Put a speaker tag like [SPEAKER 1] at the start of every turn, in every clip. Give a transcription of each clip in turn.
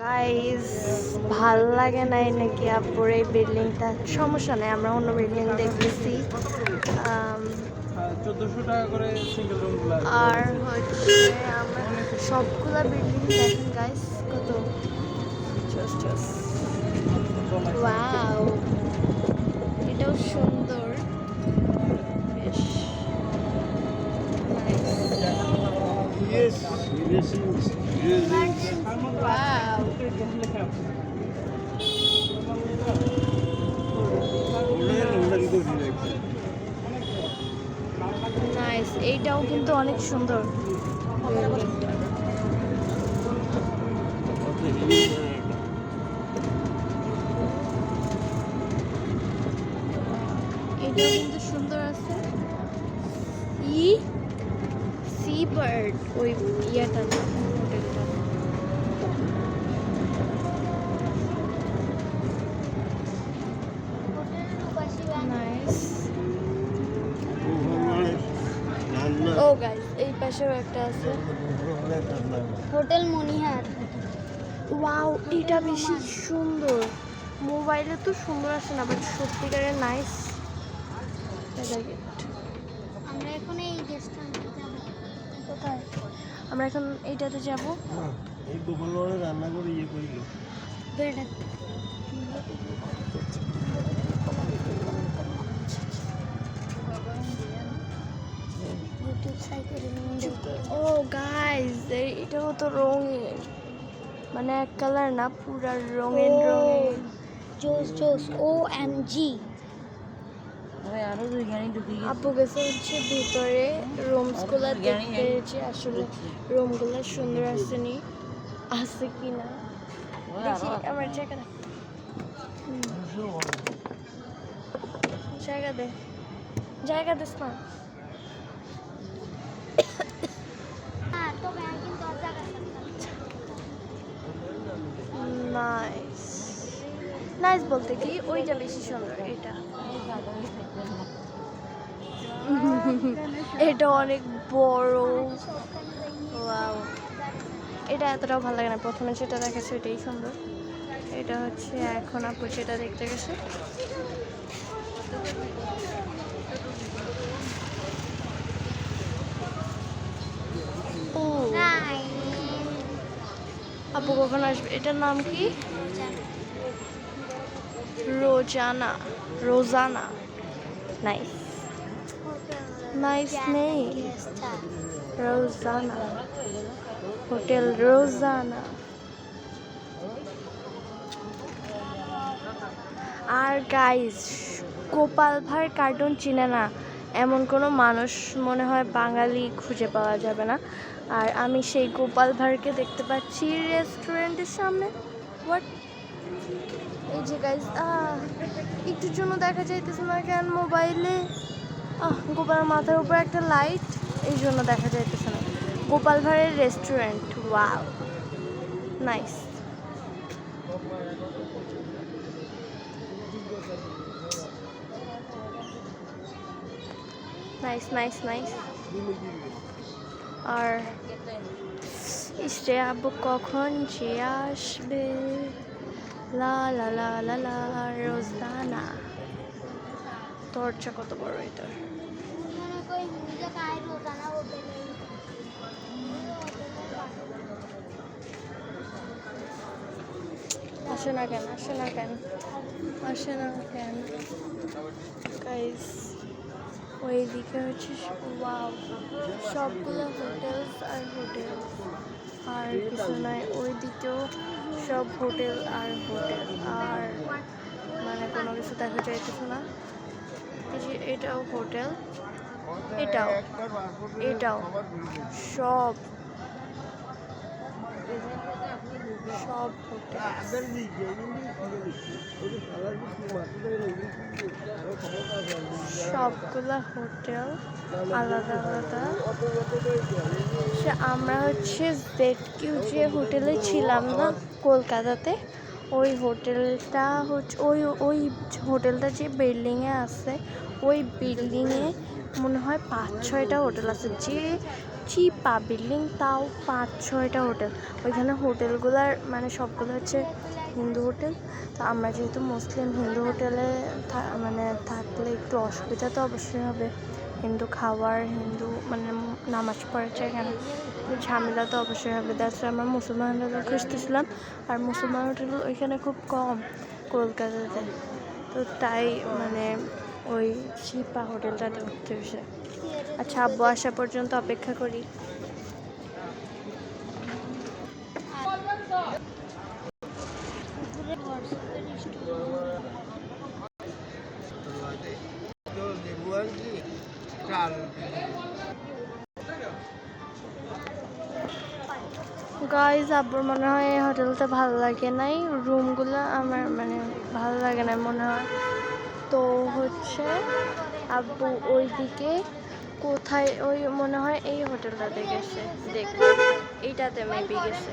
[SPEAKER 1] Guys, ভাল লাগে নাই নাকি আপুর এই বিল্ডিংটা? সমস্যা নেই, আমরা অন্য বিল্ডিং দেখতেছি।
[SPEAKER 2] 1400 টাকা করে সিঙ্গেল রুমগুলো আছে।
[SPEAKER 1] আর হচ্ছে আমরা সবগুলা বিল্ডিং দেখেন গাইস, কত জোস জোস। ওয়াও, এটাও সুন্দর, বেশ
[SPEAKER 3] Yes,
[SPEAKER 1] ওয়াও। নাইস, এইটাও কিন্তু অনেক সুন্দর বিল্ডিংটা। এটাও কিন্তু সুন্দর আছে। সি বার্ড, ওই ইয়েটা না, হোটেলটা। নাইস। ও গাইস, এই পাশেও একটা আছে,
[SPEAKER 4] হোটেল মনিহার।
[SPEAKER 1] ওয়াও, এটা বেশি সুন্দর। মোবাইলে তো সুন্দর আসে না, বাট সত্যিকারের নাইস।
[SPEAKER 4] আমরা এখন এই গেস্ট হাউসে যাব। কোথায়?
[SPEAKER 1] আমরা এখন এইটাতে যাব।
[SPEAKER 3] এই গোপালগড়ে রান্না করে ইয়ে করিল।
[SPEAKER 4] বেড়া। ইউটিউব সাইকেল
[SPEAKER 1] ও গাইস, এটাও তো রঙিন, মানে এক কালার না, পুরা রঙিন রঙিন।
[SPEAKER 4] জোস জোস OMG।
[SPEAKER 1] আপু গেছে হচ্ছে ভিতরে রুমসগুলো দেখতে, যে আসলে রুমগুলো সুন্দর আসেনি, আছে কি না দেখি। আমার জায়গা দে, জায়গা দে, জায়গা দিস না।
[SPEAKER 4] হ্যাঁ, তবে আমি কিন্তু আর জায়গা
[SPEAKER 1] নাইস, নাইস বলতে কি ওইটা বেশি সুন্দর, এটা এটা অনেক বড়। ওয়াও, এটা এতটাও ভালো লাগে না, প্রথমে যেটা দেখাচ্ছে এটাই সুন্দর। এটা হচ্ছে এখন আপু যেটা দেখতে গেছে। ও,
[SPEAKER 4] নাই।
[SPEAKER 1] আপু কখন আসবে? এটার নাম কি? রোজানা, রোজানা। নাইস, নাইস নেই, রোজানা, হোটেল রোজানা। আর গাইস, গোপাল ভাঁড় কার্টুন চিনে না এমন কোনো মানুষ মনে হয় বাঙালি খুঁজে পাওয়া যাবে না। আর আমি সেই গোপাল ভাঁড়কে দেখতে পাচ্ছি রেস্টুরেন্টের সামনে। হোয়াট, এই যে গাইস, একটুর জন্য দেখা যাইতেছে না কেন মোবাইলে? গোপালের মাথার উপর একটা লাইট, এই জন্য দেখা যাইতেছে না। গোপাল ভাঁড়ের restaurant, wow, nice. Nice nice nice. আর ইসরে আব্বু কখন যে আসবে? লা লা লা লা লা, রোজানা। দরজা কত বড় এটার!
[SPEAKER 4] মানে কই হিন্দে কায় রোজানা হোটেল।
[SPEAKER 1] আসে না কেন, আসে না কেন, আসে না কেন গাইস? ওইদিকে হচ্ছে ওয়াও, সবগুলো হোটেলস আর হোটেল, আর কিছু নয়। ওইদিকেও সব হোটেল আর হোটেল, আর মানে কোনো কিছু দেখা যাইতেছে না। এই যে এটাও হোটেল, এটাও, এটাও সব সব হোটেল। সবগুলা হোটেল আলাদা আলাদা। আমরা হচ্ছে ZQ যে হোটেলে ছিলাম না কলকাতাতে, ওই হোটেলটা হচ্ছে ওই হোটেলটা যে বিল্ডিংয়ে আছে, ওই বিল্ডিংয়ে মনে হয় 5-6টা হোটেল আছে। যে চিপা বিল্ডিং, তাও 5-6টা হোটেল। ওইখানে হোটেলগুলার মানে সবগুলো হচ্ছে হিন্দু হোটেল। তো আমরা যেহেতু মুসলিম, হিন্দু হোটেলে মানে থাকলে একটু অসুবিধা তো অবশ্যই হবে। হিন্দু খাবার, হিন্দু মানে নামাজ পড়েছে এখানে, ঝামেলা তো অবশ্যই হবে। দ্যাটস আমরা মুসলমান হোটেল খুঁজতেছিলাম, আর মুসলমান হোটেল ওইখানে খুব কম কলকাতাতে। তো তাই মানে ওই চিপা হোটেলটাতে উঠতে হয়েছে। আচ্ছা, আব্বু আসা পর্যন্ত অপেক্ষা করি। গাইজ, আব্বুর মনে হয় এই হোটেলটা ভালো লাগে নাই, রুমগুলো আমার মানে ভালো লাগে না মনে হয়। তো হচ্ছে আব্বু ওইদিকে কোথায়, ওই মনে হয় এই হোটেলটাতে গেছে, দেখতে এইটাতে মেবি গেছে,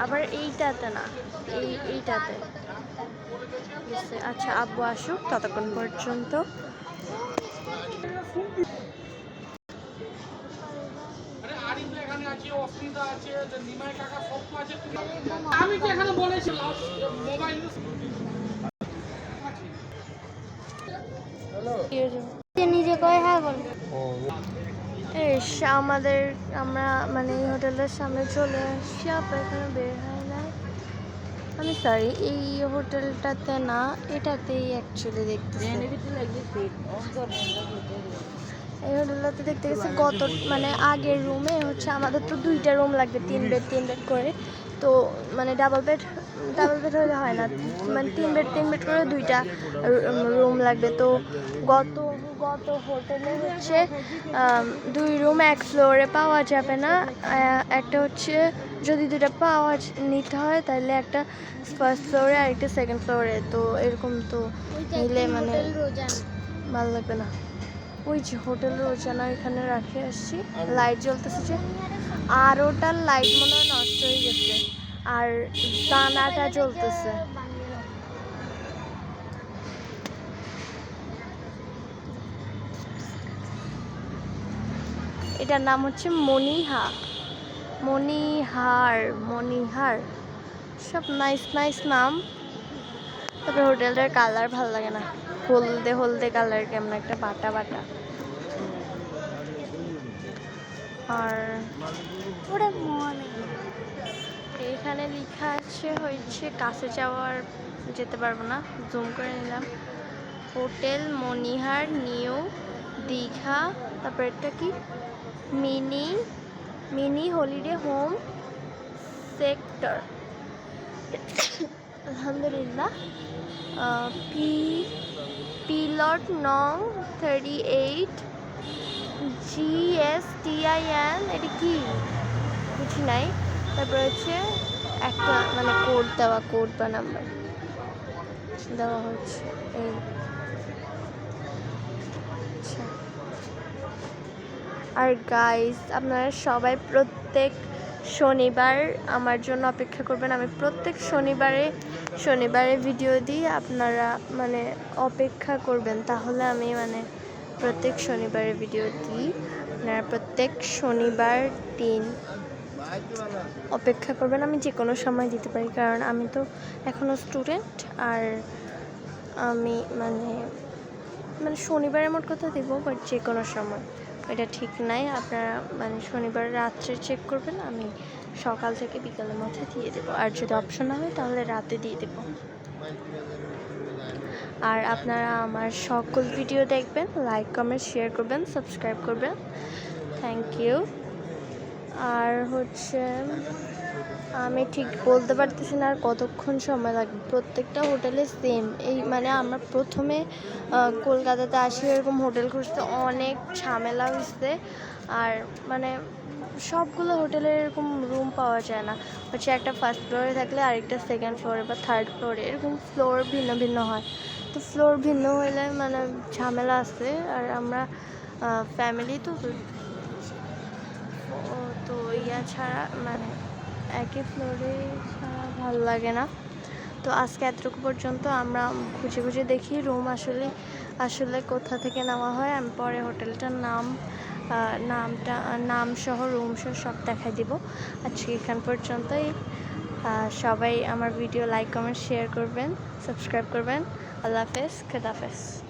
[SPEAKER 1] আবার এইটাতে না, এইটাতে গেছে। আচ্ছা, আব্বু আসুক ততক্ষণ পর্যন্ত।
[SPEAKER 2] আমি কি এখানে বলেছিলাম মোবাইল
[SPEAKER 4] নিজে কয় হ্যাঁ বল।
[SPEAKER 1] আমাদের আমরা মানে এই হোটেলের সামনে চলে আসছি, আপনার এখানে বের হয় না। আমি সরি, এই হোটেলটাতে না, এটাতেই অ্যাকচুয়ালি দেখতেছি। এই হোটেলটাতে দেখতে গেছি গত মানে আগের রুমে হচ্ছে আমাদের তো 2টা রুম লাগবে, 3 বেড করে। তো মানে ডাবল বেড হলে হয় না, মানে 3 বেড করে 2টা রুম লাগবে। তো গত হোটেলে হচ্ছে 2 রুম 1 ফ্লোরে পাওয়া যাবে না। একটা হচ্ছে যদি 2টা নিতে হয় তাহলে একটা ফার্স্ট ফ্লোরে আর একটা সেকেন্ড ফ্লোরে। তো এরকম তো নিলে মানে ভালো লাগবে না। ওই যে হোটেল রোজানা এখানে রাখে আসছি, লাইট জ্বলতেছে যে, আর ওটার লাইট মনে হয় নষ্ট হয়ে গেছে, আর দানাটা জ্বলতেছে। এটার নাম হচ্ছে মনিহার, সব নাইস নাম। তবে হোটেলটার কালার ভালো লাগে না, হলদে কালার, কেমন একটা বাটা। আর এখানে লেখা আছে হচ্ছে কাছে যেতে পারবো না, জুম করে নিলাম, হোটেল মনিহার নিউ দীঘা। তারপর এটা কি, মিনি হলিডে হোম সেক্টর, আলহামদুলিল্লাহ। পিলট নং 38 GSTIN, এটা কি বুঝি নাই। তারপর হচ্ছে একটা মানে কোড বা নাম্বার দেওয়া হচ্ছে এই। আচ্ছা, আর গাইস, আপনারা সবাই প্রত্যেক শনিবার আমার জন্য অপেক্ষা করবেন। আমি প্রত্যেক শনিবারে ভিডিও দিই, আপনারা মানে অপেক্ষা করবেন, তাহলে আমি মানে প্রত্যেক শনিবারে ভিডিও দিই। আপনারা প্রত্যেক শনিবার দিন অপেক্ষা করবেন। আমি যে কোনো সময় দিতে পারি, কারণ আমি তো এখনও স্টুডেন্ট। আর আমি মানে শনিবারের মোট কথা দেব, বাট যে কোনো সময় এটা ঠিক নাই। আপনারা মানে শনিবার রাত্রে চেক করবেন, আমি সকাল থেকে বিকালের মধ্যে দিয়ে দেবো। আর যদি অপশন না হয় তাহলে রাতে দিয়ে দেবো। আর আপনারা আমার সকল ভিডিও দেখবেন, লাইক কমেন্ট শেয়ার করবেন, সাবস্ক্রাইব করবেন। Thank you. আর হচ্ছে আমি ঠিক বলতে পারতেছি না আর কতক্ষণ সময় লাগবে। প্রত্যেকটা হোটেলে সেম এই মানে আমরা প্রথমে কলকাতাতে আসি, এরকম হোটেল খুঁজতে অনেক ঝামেলা হয়েছে। আর মানে সবগুলো হোটেলে এরকম রুম পাওয়া যায় না, হচ্ছে একটা ফার্স্ট ফ্লোরে থাকলে আরেকটা সেকেন্ড ফ্লোরে বা থার্ড ফ্লোরে, এরকম ফ্লোর ভিন্ন হয়। তো ফ্লোর ভিন্ন হইলে মানে ঝামেলা আছে। আর আমরা ফ্যামিলি তো ইয়া ছাড়া মানে একই ফ্লোরে ছাড়া ভালো লাগে না। তো আজকে এতটুকু পর্যন্ত আমরা খুঁজে দেখি রুম আসলে কোথা থেকে নেওয়া হয়। আমি পরে হোটেলটার নাম নাম সহ রুম সহ সব দেখাই দিব। আজকে এখান পর্যন্তই। সবাই আমার ভিডিও লাইক কমেন্ট শেয়ার করবেন, সাবস্ক্রাইব করবেন। আল্লাহ হাফেজ, খুদা হাফেজ।